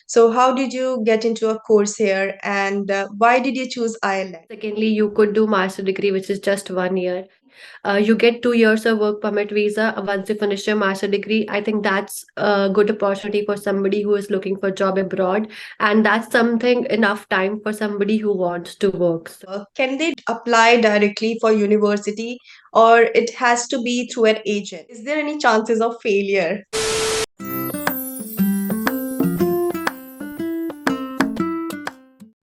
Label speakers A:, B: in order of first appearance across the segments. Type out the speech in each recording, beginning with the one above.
A: So, how did you get into a course here and why did you choose Ireland?
B: Secondly, you could do master degree, which is just 1 year. You get 2 years of work permit visa once you finish your master degree. I think that's a good opportunity for somebody who is looking for job abroad, and that's something enough time for somebody who wants to work.
A: Can they apply directly for university or it has to be through an agent? Is there any chances of failure?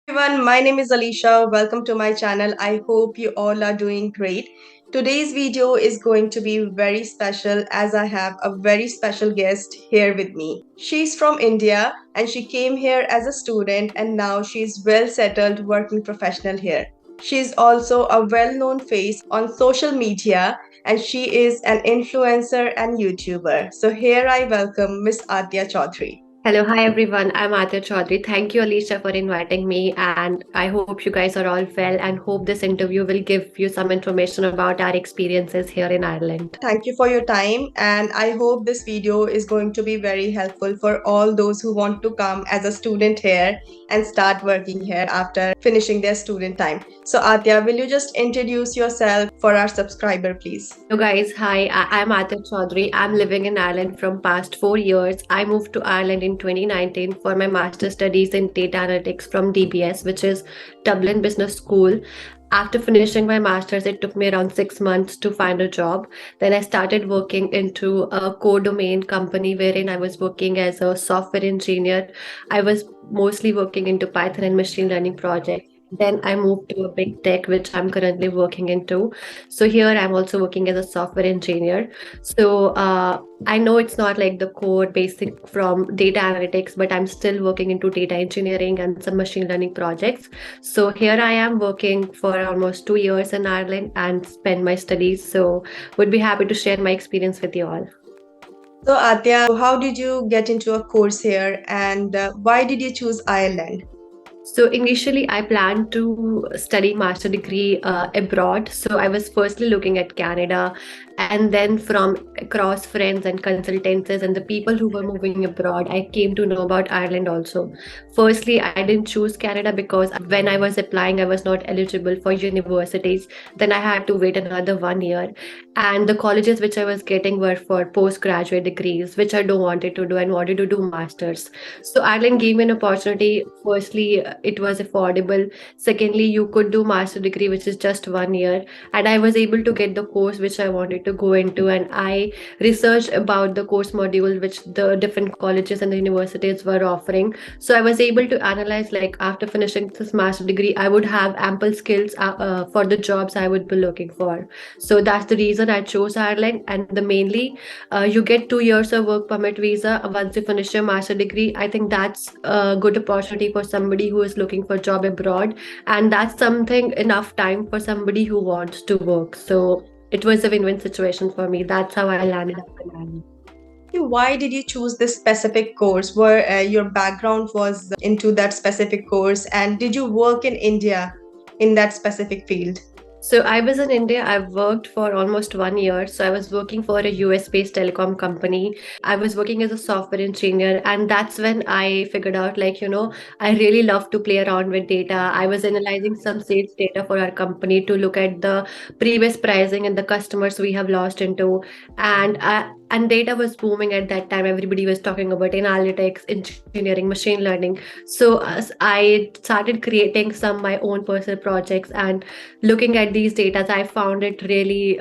A: Everyone, my name is Alicia. Welcome to my channel. I hope you all are doing great. Today's video is going to be very special as I have a very special guest here with me. She's from India and she came here as a student and now she's well settled working professional here. She's also a well-known face on social media and she is an influencer and YouTuber. So here I welcome Miss Atya Chaudhary.
B: Hello, hi everyone. I'm Atya Chaudhary. Thank you, Alicia, for inviting me. And I hope you guys are all well and hope this interview will give you some information about our experiences here in Ireland.
A: Thank you for your time, and I hope this video is going to be very helpful for all those who want to come as a student here and start working here after finishing their student time. So, Atya, will you just introduce yourself for our subscriber, please?
B: Hello guys, hi. I'm Atya Chaudhary. I'm living in Ireland from past 4 years. I moved to Ireland in 2019 for my master's studies in data analytics from DBS, which is Dublin Business School. After finishing my master's, it took me around 6 months to find a job. Then I started working into a co-domain company wherein I was working as a software engineer. I was mostly working into Python and machine learning projects. Then I moved to a big tech, which I'm currently working into. So here I'm also working as a software engineer. So I know it's not like the core basic from data analytics, but I'm still working into data engineering and some machine learning projects. So here I am working for almost 2 years in Ireland and spend my studies. So would be happy to share my experience with you all.
A: So, Atya, how did you get into a course here and why did you choose Ireland?
B: So initially, I planned to study master degree abroad. So I was firstly looking at Canada, and then from across friends and consultancies and the people who were moving abroad, I came to know about Ireland also. Firstly, I didn't choose Canada because when I was applying, I was not eligible for universities. Then I had to wait another 1 year, and the colleges which I was getting were for postgraduate degrees, which I don't wanted to do and wanted to do masters. So Ireland gave me an opportunity. Firstly, it was affordable. Secondly, you could do master degree, which is just 1 year, and I was able to get the course which I wanted to go into. And I researched about the course module which the different colleges and the universities were offering. So I was able to analyze, like, after finishing this master degree, I would have ample skills for the jobs I would be looking for. So that's the reason I chose Ireland. And the mainly, you get 2 years of work permit visa once you finish your master degree. I think that's a good opportunity for somebody who is looking for job abroad, and that's something enough time for somebody who wants to work. So it was a win-win situation for me. That's how I landed up in Ireland.
A: Why did you choose this specific course? Where your background was into that specific course, and did you work in India in that specific field?
B: So I was in India. I've worked for almost 1 year. So I was working for a US-based telecom company. I was working as a software engineer, and that's when I figured out, like, I really love to play around with data. I was analyzing some sales data for our company to look at the previous pricing and the customers we have lost into, and data was booming at that time. Everybody was talking about analytics, engineering, machine learning. So as I started creating some my own personal projects and looking at these data, I found it really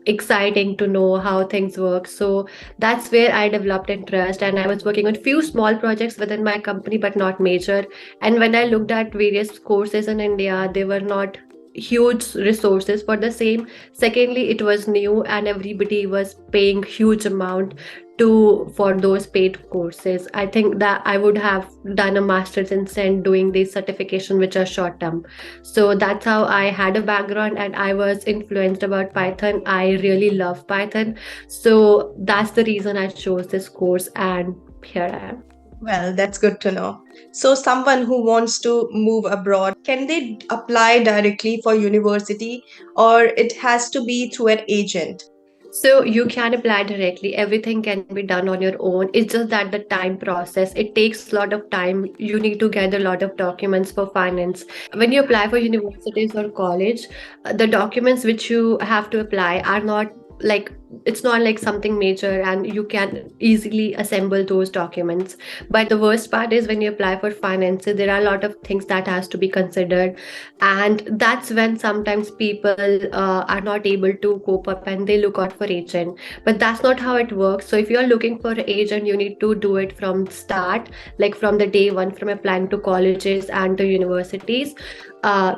B: exciting to know how things work. So that's where I developed interest, and I was working on few small projects within my company, but not major. And when I looked at various courses in India, they were not huge resources for the same. Secondly, it was new and everybody was paying huge amount to for those paid courses. I think that I would have done a master's instead doing these certification which are short term. So that's how I had a background, and I was influenced about Python. I really love Python. So that's the reason I chose this course, and here I am.
A: Well, that's good to know. So, someone who wants to move abroad, can they apply directly for university or it has to be through an agent?
B: So you can apply directly. Everything can be done on your own. It's just that the time process, it takes a lot of time. You need to gather a lot of documents for finance. When you apply for universities or college, the documents which you have to apply are not like, it's not like something major, and you can easily assemble those documents. But the worst part is when you apply for finances, there are a lot of things that has to be considered, and that's when sometimes people are not able to cope up and they look out for agent. But that's not how it works. So if you're looking for agent, you need to do it from start, like from the day one, from applying to colleges and to universities.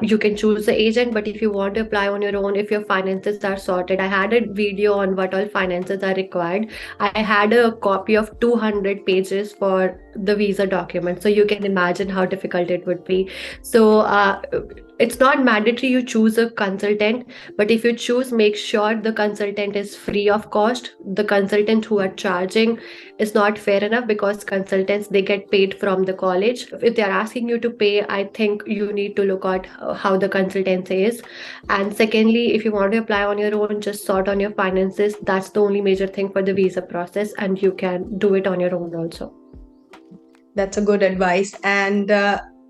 B: You can choose the agent, but if you want to apply on your own, if your finances are sorted, I had a video on what all finances are required. I had a copy of 200 pages for the visa document, so you can imagine how difficult it would be. So it's not mandatory you choose a consultant, but if you choose, make sure the consultant is free of cost. The consultant who are charging is not fair enough, because consultants, they get paid from the college. If they are asking you to pay, I think you need to look at how the consultancy is. And secondly, if you want to apply on your own, just sort on your finances. That's the only major thing for the visa process, and you can do it on your own also.
A: That's a good advice. And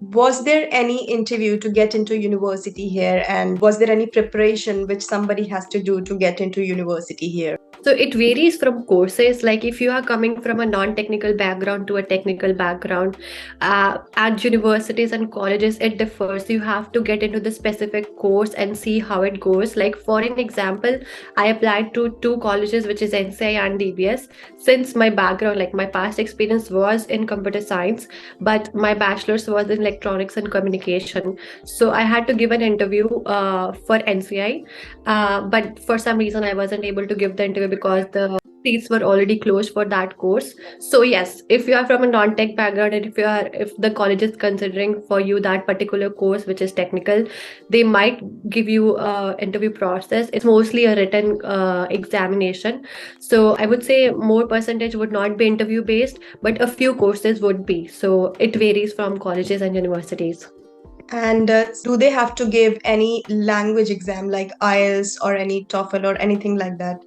A: was there any interview to get into university here? And was there any preparation which somebody has to do to get into university here?
B: So it varies from courses. Like if you are coming from a non-technical background to a technical background, at universities and colleges, it differs. You have to get into the specific course and see how it goes. Like for an example, I applied to two colleges, which is NCI and DBS. Since my background, like my past experience was in computer science, but my bachelor's was in electronics and communication. So I had to give an interview for NCI, but for some reason I wasn't able to give the interview because the seats were already closed for that course. So yes, if you are from a non-tech background, and if the college is considering for you that particular course which is technical, they might give you a interview process. It's mostly a written examination. So I would say more percentage would not be interview based, but a few courses would be. So it varies from colleges and universities.
A: And do they have to give any language exam like IELTS or any TOEFL or anything like that?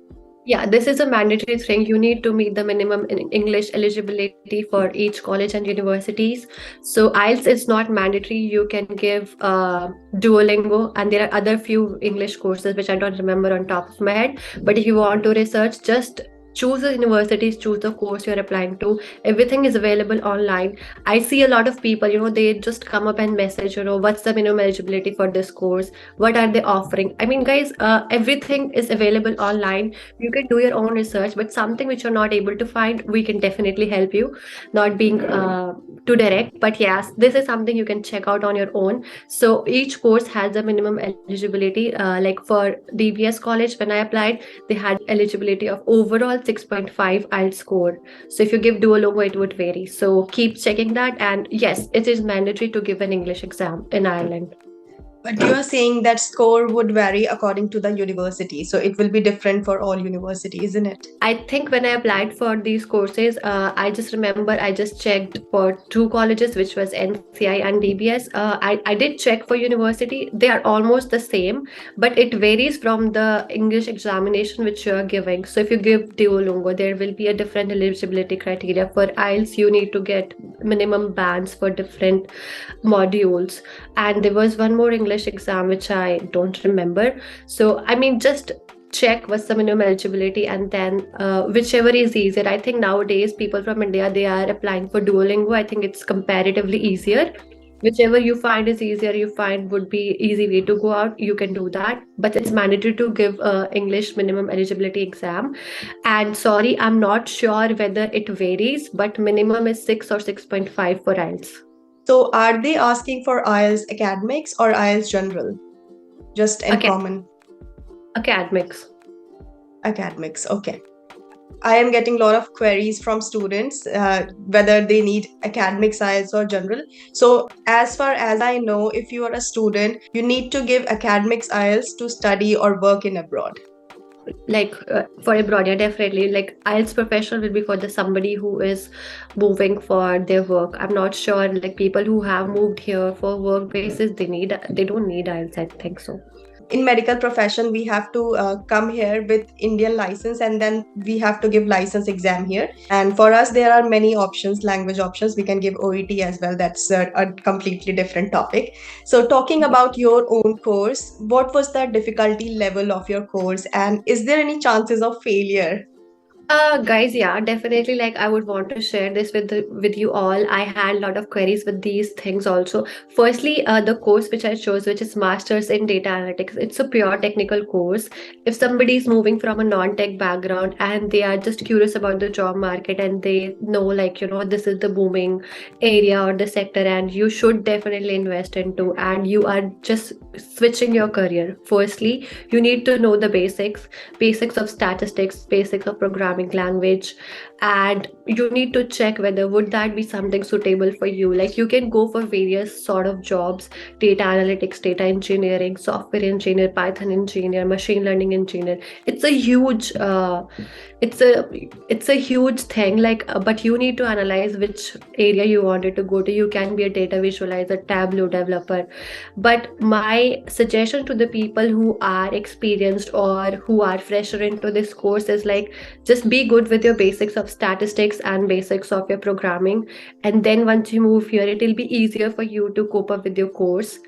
B: Yeah, this is a mandatory thing. You need to meet the minimum in English eligibility for each college and universities. So IELTS is not mandatory. You can give Duolingo, and there are other few English courses which I don't remember on top of my head. But if you want to research, just choose the universities, choose the course you're applying to. Everything is available online. I see a lot of people, they just come up and message, what's the minimum eligibility for this course? What are they offering? I mean, guys, everything is available online. You can do your own research, but something which you're not able to find, we can definitely help you. Not being too direct, but yes, this is something you can check out on your own. So each course has a minimum eligibility. Like for DBS college, when I applied, they had eligibility of overall 6.5 IELTS score. So if you give Duolingo, it would vary. So keep checking that. And yes, it is mandatory to give an English exam in Ireland.
A: But you are saying that score would vary according to the university. So it will be different for all universities, isn't it?
B: I think when I applied for these courses, I just remember I just checked for two colleges, which was NCI and DBS. I did check for university. They are almost the same, but it varies from the English examination which you are giving. So if you give Duolingo, there will be a different eligibility criteria. For IELTS, you need to get minimum bands for different modules. And there was one more English exam which I don't remember. So I mean, just check what's the minimum eligibility, and then whichever is easier. I think nowadays people from India, they are applying for Duolingo. I think it's comparatively easier. Whichever you find is easier, you find would be easy way to go out, you can do that. But it's mandatory to give English minimum eligibility exam. And sorry, I'm not sure whether it varies, but minimum is 6 or 6.5 for IELTS.
A: So are they asking for IELTS academics or IELTS general? Just in common?
B: Academics.
A: Academics, okay. I am getting a lot of queries from students whether they need academic IELTS or general. So as far as I know, if you are a student, you need to give academics IELTS to study or work in abroad.
B: Like for abroad, yeah, definitely. Like IELTS professional will be for the somebody who is moving for their work. I'm not sure, like people who have moved here for work basis, they don't need IELTS, I think so.
A: in medical profession we have to come here with Indian license, and then we have to give license exam here. And for us there are many options, language options. We can give OET as well. That's a completely different topic. So talking about your own course, what was the difficulty level of your course, and is there any chances of failure?
B: Guys, yeah, definitely. Like, I would want to share this with you all. I had a lot of queries with these things also. Firstly, the course which I chose, which is Masters in Data Analytics, it's a pure technical course. If somebody is moving from a non-tech background and they are just curious about the job market and they know, like, this is the booming area or the sector, and you should definitely invest into, and you are just switching your career. Firstly, you need to know the basics of statistics, basics of programming language, and you need to check whether would that be something suitable for you. Like, you can go for various sort of jobs: data analytics, data engineering, software engineer, Python engineer, machine learning engineer. It's a huge it's a huge thing, like, but you need to analyze which area you wanted to go to. You can be a data visualizer, Tableau developer. But my suggestion to the people who are experienced or who are fresher into this course is, like, just be good with your basics of statistics and basics of your programming, and then once you move here it will be easier for you to cope up with your course.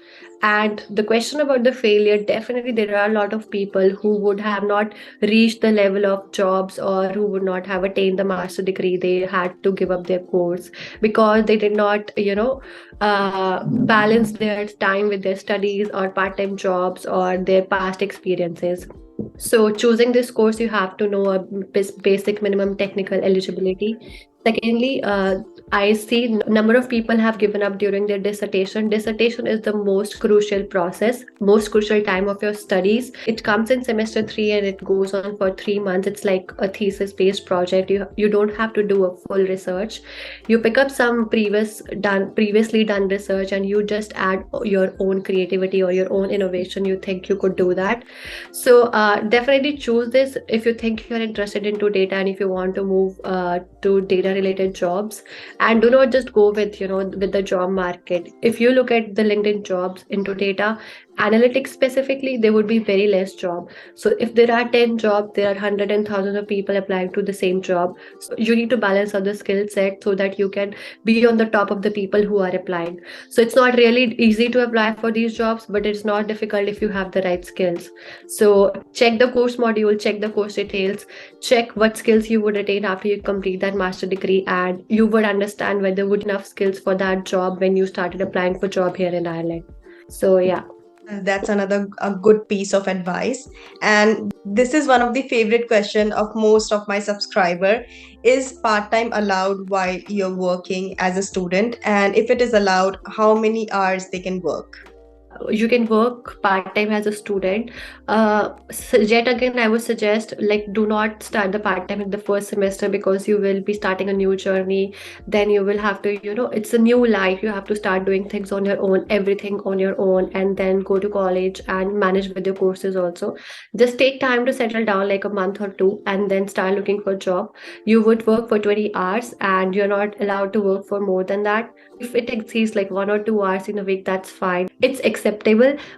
B: And the question about the failure, definitely there are a lot of people who would have not reached the level of jobs, or who would not have attained the master degree. They had to give up their course because they did not, balance their time with their studies or part-time jobs or their past experiences. So choosing this course, you have to know a basic minimum technical eligibility. Secondly, I see number of people have given up during their dissertation. Dissertation is the most crucial process, most crucial time of your studies. It comes in semester 3 and it goes on for 3 months. It's like a thesis-based project. You don't have to do a full research. You pick up some previously done research, and you just add your own creativity or your own innovation. You think you could do that. So definitely choose this if you think you're interested into data and if you want to move to data related jobs. And do not just go with the job market. If you look at the LinkedIn jobs into data analytics specifically, there would be very less job. So if there are 10 jobs, there are hundreds and thousands of people applying to the same job. So you need to balance out the skill set so that you can be on the top of the people who are applying. So it's not really easy to apply for these jobs, but it's not difficult if you have the right skills. So check the course module, check the course details, check what skills you would attain after you complete that master degree, and you would understand whether would enough skills for that job when you started applying for job here in Ireland. So yeah.
A: That's another a good piece of advice. And this is one of the favorite question of most of my subscriber. Is part-time allowed while you're working as a student? And if it is allowed, how many hours they can work?
B: You can work part-time as a student. Yet again, I would suggest, like, do not start the part-time in the first semester, because you will be starting a new journey. Then you will have to, it's a new life. You have to start doing things on your own, everything on your own, and then go to college and manage with your courses also. Just take time to settle down, like a month or two, and then start looking for a job. You would work for 20 hours and you're not allowed to work for more than that. If it exceeds like 1 or 2 hours in a week, that's fine. It's acceptable.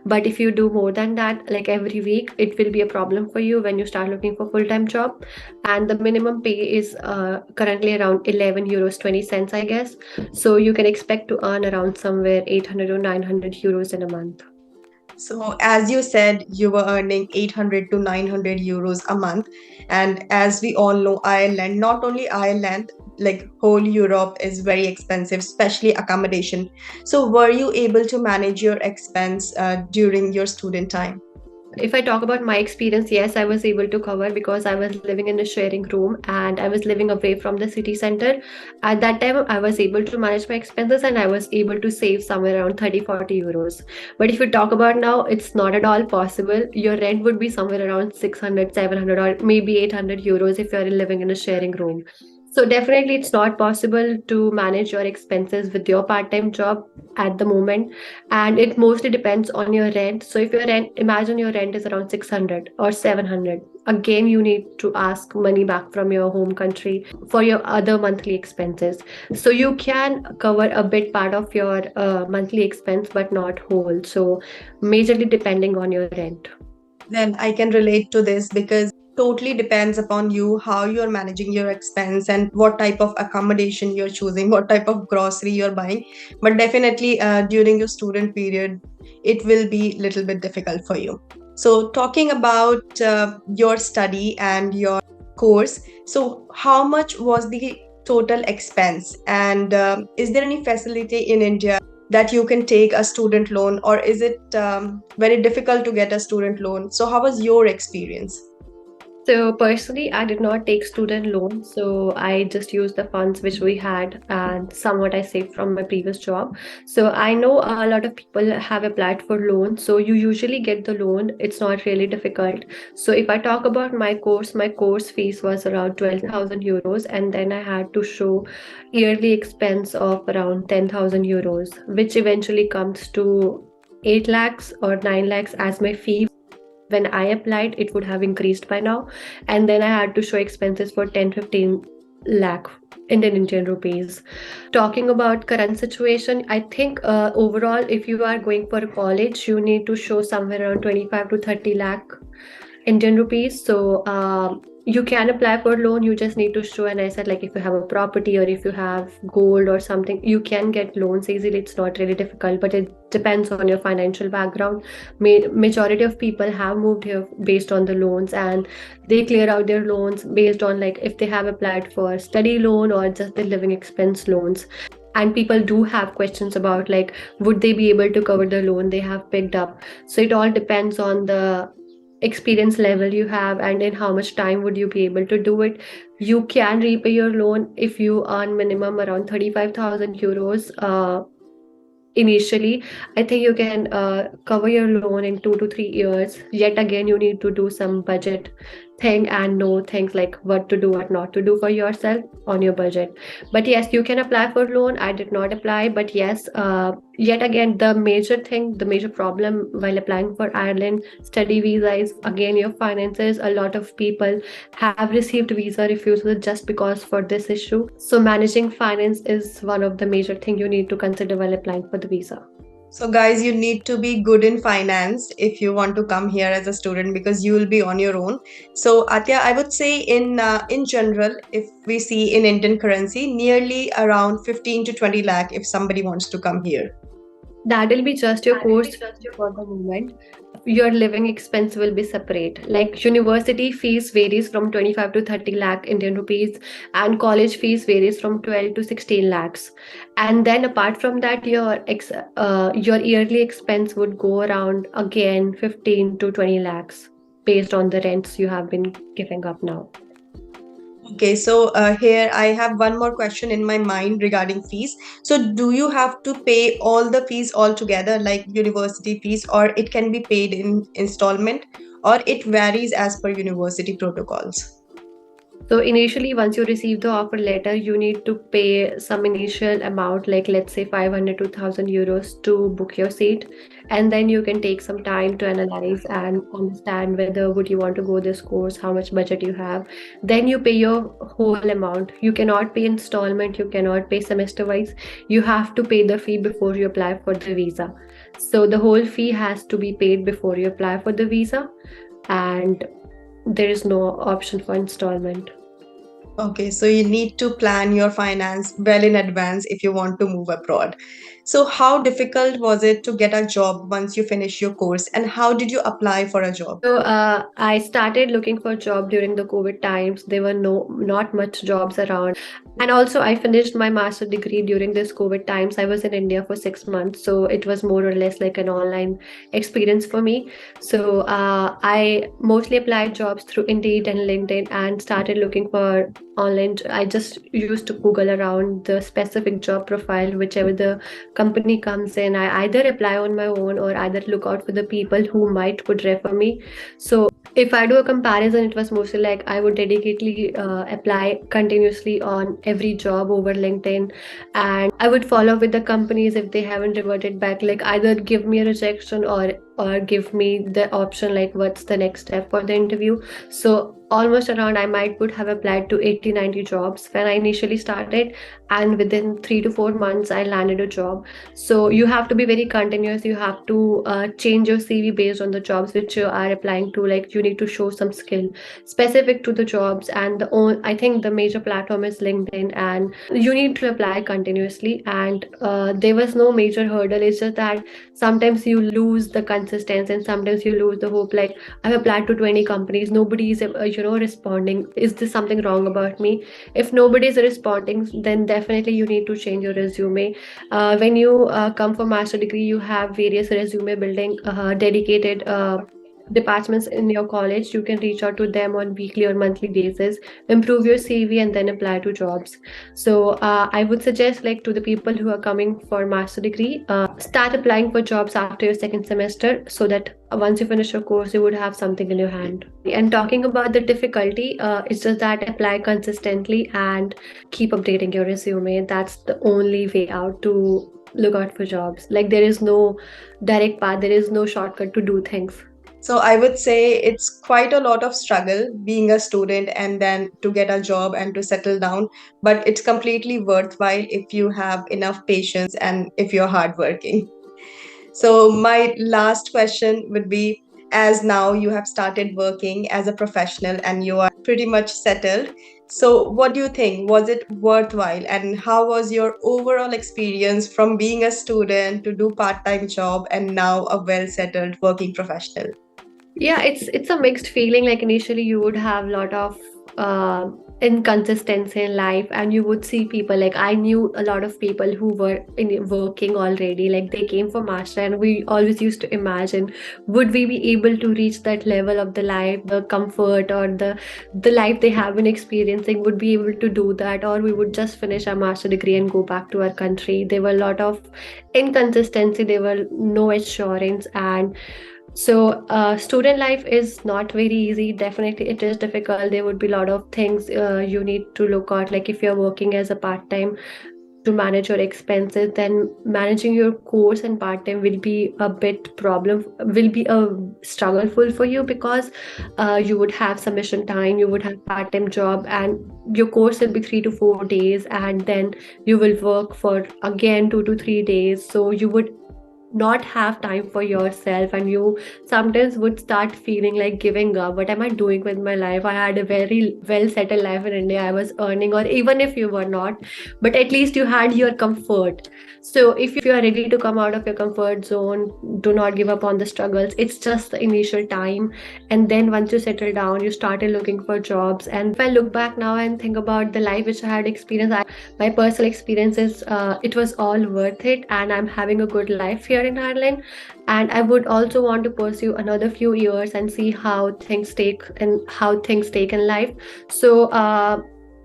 B: But if you do more than that, like every week, it will be a problem for you when you start looking for full-time job. And the minimum pay is currently around 11 euros 20 cents, I guess. So you can expect to earn around somewhere 800 or 900 euros in a month.
A: So, as you said, you were earning 800 to 900 euros a month. And as we all know, Ireland, not only Ireland, like whole Europe is very expensive, especially accommodation. So, were you able to manage your expense during your student time?
B: If I talk about my experience, yes, I was able to cover, because I was living in a sharing room and I was living away from the city center. At that time, I was able to manage my expenses and I was able to save somewhere around 30-40 euros. But if you talk about now, it's not at all possible. Your rent would be somewhere around 600, 700, or maybe 800 euros if you're living in a sharing room. So definitely it's not possible to manage your expenses with your part-time job at the moment. And it mostly depends on your rent. So if your rent, imagine your rent is around 600 or 700. again you need to ask money back from your home country for your other monthly expenses. So you can cover a bit part of your monthly expense but not whole, so majorly depending on your rent.
A: Then I can relate to this because totally depends upon you how you're managing your expense and what type of accommodation you're choosing, what type of grocery you're buying. But definitely during your student period, it will be little bit difficult for you. So talking about your study and your course, so how much was the total expense, and is there any facility in India that you can take a student loan, or is it very difficult to get a student loan? So how was your experience?
B: So personally, I did not take student loan. So I just used the funds which we had and somewhat I saved from my previous job. So I know a lot of people have applied for loans. So you usually get the loan. It's not really difficult. So if I talk about my course fees was around 12,000 euros, and then I had to show yearly expense of around 10,000 euros, which eventually comes to 8 lakhs or 9 lakhs as my fee. When I applied, it would have increased by now. And then I had to show expenses for 10-15 lakh Indian rupees. Talking about current situation, I think overall, if you are going for college, you need to show somewhere around 25 to 30 lakh Indian rupees. So you can apply for loan. You just need to show, and I said like if you have a property or if you have gold or something, you can get loans easily. It's not really difficult, but it depends on your financial background. Majority of people have moved here based on the loans, and they clear out their loans based on like if they have applied for study loan or just the living expense loans. And people do have questions about like would they be able to cover the loan they have picked up. So it all depends on the experience level you have and in how much time would you be able to do it. You can repay your loan if you earn minimum around 35,000 euros initially. I think you can cover your loan in 2 to 3 years. Yet again, you need to do some budget thing and know things like what to do, what not to do for yourself on your budget. But yes, you can apply for loan. I did not apply, but yes, yet again, the major thing, the major problem while applying for Ireland study visa is again your finances. A lot of people have received visa refusal just because for this issue. So managing finance is one of the major thing you need to consider while applying for the visa.
A: So, guys, you need to be good in finance if you want to come here as a student because you will be on your own. So, Atya, I would say in general, if we see in Indian currency, nearly around 15 to 20 lakh if somebody wants to come here.
B: That will be just your course for the moment. Your living expense will be separate. Like university fees varies from 25 to 30 lakh Indian rupees, and college fees varies from 12 to 16 lakhs. And then apart from that, your yearly expense would go around again 15 to 20 lakhs based on the rents you have been giving up now.
A: Okay, so here I have one more question in my mind regarding fees. So, do you have to pay all the fees all together, like university fees, or it can be paid in installment, or it varies as per university protocols?
B: So initially, once you receive the offer letter, you need to pay some initial amount, like let's say 500 to 1,000 euros to book your seat. And then you can take some time to analyze and understand whether would you want to go this course, how much budget you have. Then you pay your whole amount. You cannot pay installment, you cannot pay semester wise. You have to pay the fee before you apply for the visa. So the whole fee has to be paid before you apply for the visa. And there is no option for installment.
A: Okay, so you need to plan your finance well in advance if you want to move abroad. So, how difficult was it to get a job once you finish your course, and how did you apply for a job?
B: So I started looking for a job during the COVID times. There were not much jobs around. And also I finished my master degree during this COVID times. I was in India for 6 months. So it was more or less like an online experience for me. So I mostly applied jobs through Indeed and LinkedIn and started looking for online. I just used to Google around the specific job profile, whichever the company comes in. I either apply on my own or either look out for the people who might would refer me. So If I do a comparison, it was mostly like I would dedicatedly apply continuously on every job over LinkedIn, and I would follow up with the companies if they haven't reverted back, like either give me a rejection or give me the option like what's the next step for the interview. So almost around I might would have applied to 80-90 jobs when I initially started, and within 3 to 4 months I landed a job. So you have to be very continuous. You have to change your CV based on the jobs which you are applying to. Like you need to show some skill specific to the jobs. And I think the major platform is LinkedIn, and you need to apply continuously. And there was no major hurdle. It's just that sometimes you lose the consistency, and sometimes you lose the hope. Like I've applied to 20 companies, nobody is responding. Is this something wrong about me? If nobody is responding, then definitely you need to change your resume. When you come for master degree, you have various resume building dedicated departments in your college. You can reach out to them on weekly or monthly basis, improve your CV, and then apply to jobs. So I would suggest, like, to the people who are coming for master degree, start applying for jobs after your second semester, so that once you finish your course you would have something in your hand. And talking about the difficulty, it's just that apply consistently and keep updating your resume. That's the only way out to look out for jobs. Like there is no direct path, there is no shortcut to do things.
A: So I would say it's quite a lot of struggle being a student and then to get a job and to settle down, but it's completely worthwhile if you have enough patience and if you're hardworking. So my last question would be, as now you have started working as a professional and you are pretty much settled. So what do you think? Was it worthwhile? And how was your overall experience from being a student to do part-time job and now a well-settled working professional?
B: Yeah, it's a mixed feeling. Like initially you would have a lot of uh, inconsistency in life, and you would see people, like I knew a lot of people who were working already, like they came for master, and we always used to imagine, would we be able to reach that level of the life, the comfort, or the life they have been experiencing, would be able to do that, or we would just finish our master degree and go back to our country. There were a lot of inconsistency, there were no assurance. And so, student life is not very easy. Definitely, it is difficult. There would be a lot of things you need to look at. Like if you're working as a part time to manage your expenses, then managing your course and part time will be a bit problem. Will be a struggleful for you, because you would have submission time, you would have part time job, and your course will be 3 to 4 days, and then you will work for again 2 to 3 days. So you would not have time for yourself, and you sometimes would start feeling like giving up. What am I doing with my life? I had a very well settled life in India. I was earning, or even if you were not, but at least you had your comfort. So if you are ready to come out of your comfort zone, do not give up on the struggles. It's just the initial time, and then once you settle down, you started looking for jobs. And if I look back now and think about the life which I had experienced, my personal experiences, it was all worth it, and I'm having a good life here in Ireland. And I would also want to pursue another few years and see how things take in life. So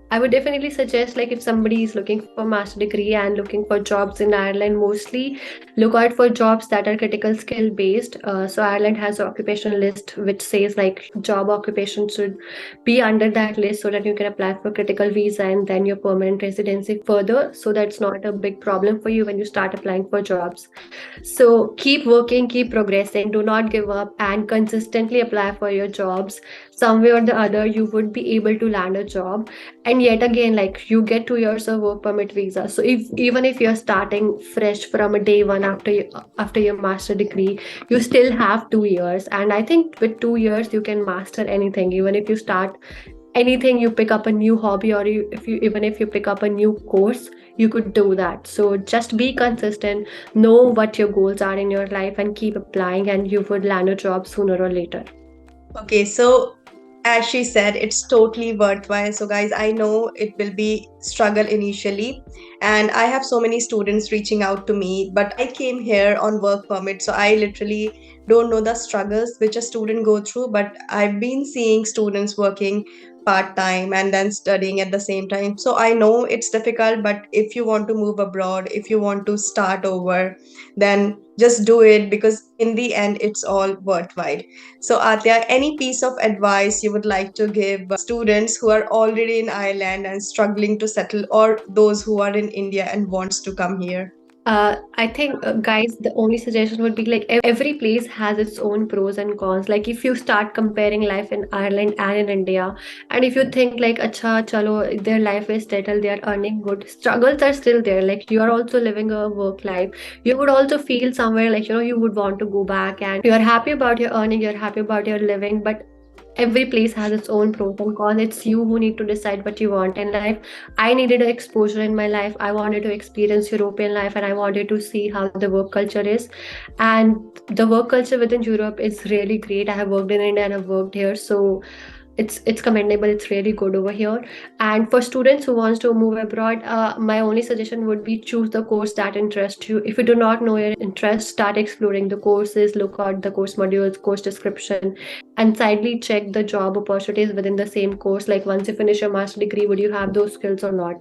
B: I would definitely suggest, like, if somebody is looking for master degree and looking for jobs in Ireland, mostly look out for jobs that are critical skill based. So Ireland has an occupation list which says like job occupation should be under that list, so that you can apply for critical visa and then your permanent residency further. So that's not a big problem for you when you start applying for jobs. So keep working, keep progressing, do not give up, and consistently apply for your jobs. Some way or the other, you would be able to land a job. And yet again, like, you get 2 years of work permit visa. So if even if you're starting fresh from a day one after your master degree, you still have 2 years. And I think with 2 years you can master anything. Even if you start anything, you pick up a new hobby, or if you pick up a new course, you could do that. So just be consistent, know what your goals are in your life, and keep applying, and you would land a job sooner or later.
A: Okay, so as she said, it's totally worthwhile. So guys, I know it will be struggle initially, And I have so many students reaching out to me, but I came here on work permit, so I literally don't know the struggles which a student go through. But I've been seeing students working part time and then studying at the same time. So I know it's difficult, but if you want to move abroad, if you want to start over, then just do it, because in the end it's all worthwhile. So Atya, any piece of advice you would like to give students who are already in Ireland and struggling to settle, or those who are in India and wants to come here?
B: I think, guys, the only suggestion would be like every place has its own pros and cons. Like if you start comparing life in Ireland and in India, and if you think like, acha, chalo, their life is settled, they are earning good, struggles are still there. Like you are also living a work life. You would also feel somewhere like, you would want to go back, and you're happy about your earning, you're happy about your living, but every place has its own pros and cons. It's you who need to decide what you want in life. I needed an exposure in my life. I wanted to experience European life, and I wanted to see how the work culture is. And the work culture within Europe is really great. I have worked in India and I've worked here. So it's commendable, it's really good over here. And for students who wants to move abroad, my only suggestion would be choose the course that interests you. If you do not know your interest, start exploring the courses, look at the course modules, course description, and sidely check the job opportunities within the same course. Like once you finish your master degree, would you have those skills or not?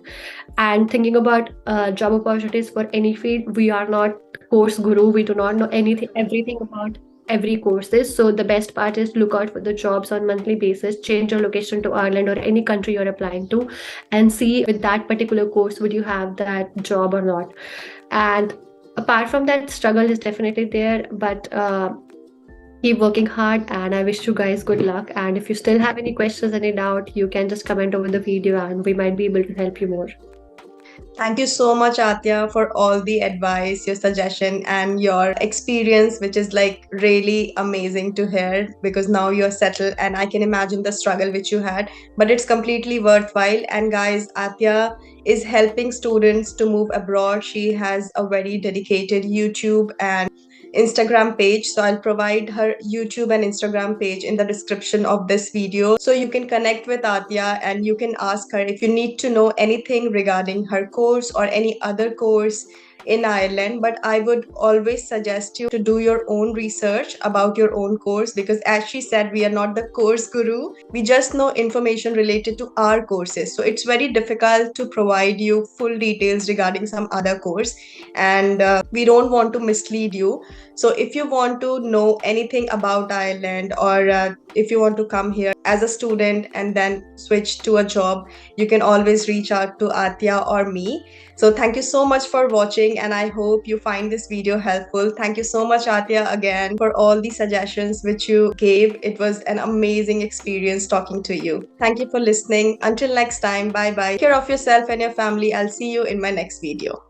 B: And thinking about job opportunities for any field, we are not course guru, we do not know anything everything about every courses. So the best part is look out for the jobs on monthly basis, change your location to Ireland or any country you're applying to, and see with that particular course would you have that job or not. And apart from that, struggle is definitely there, but keep working hard, and I wish you guys good luck. And if you still have any questions, any doubt, you can just comment over the video and we might be able to help you more.
A: Thank you so much, Atya, for all the advice, your suggestion, and your experience, which is like really amazing to hear, because now you're settled and I can imagine the struggle which you had, but it's completely worthwhile. And guys, Atya is helping students to move abroad. She has a very dedicated YouTube and Instagram page. So I'll provide her YouTube and Instagram page in the description of this video. So you can connect with Atya and you can ask her if you need to know anything regarding her course or any other course in Ireland. But I would always suggest you to do your own research about your own course, because as she said, we are not the course guru. We just know information related to our courses. So it's very difficult to provide you full details regarding some other course, and we don't want to mislead you. So if you want to know anything about Ireland, or if you want to come here as a student and then switch to a job, you can always reach out to Atya or me. So thank you so much for watching, and I hope you find this video helpful. Thank you so much, Atya, again for all the suggestions which you gave. It was an amazing experience talking to you. Thank you for listening. Until next time, bye bye. Take care of yourself and your family. I'll see you in my next video.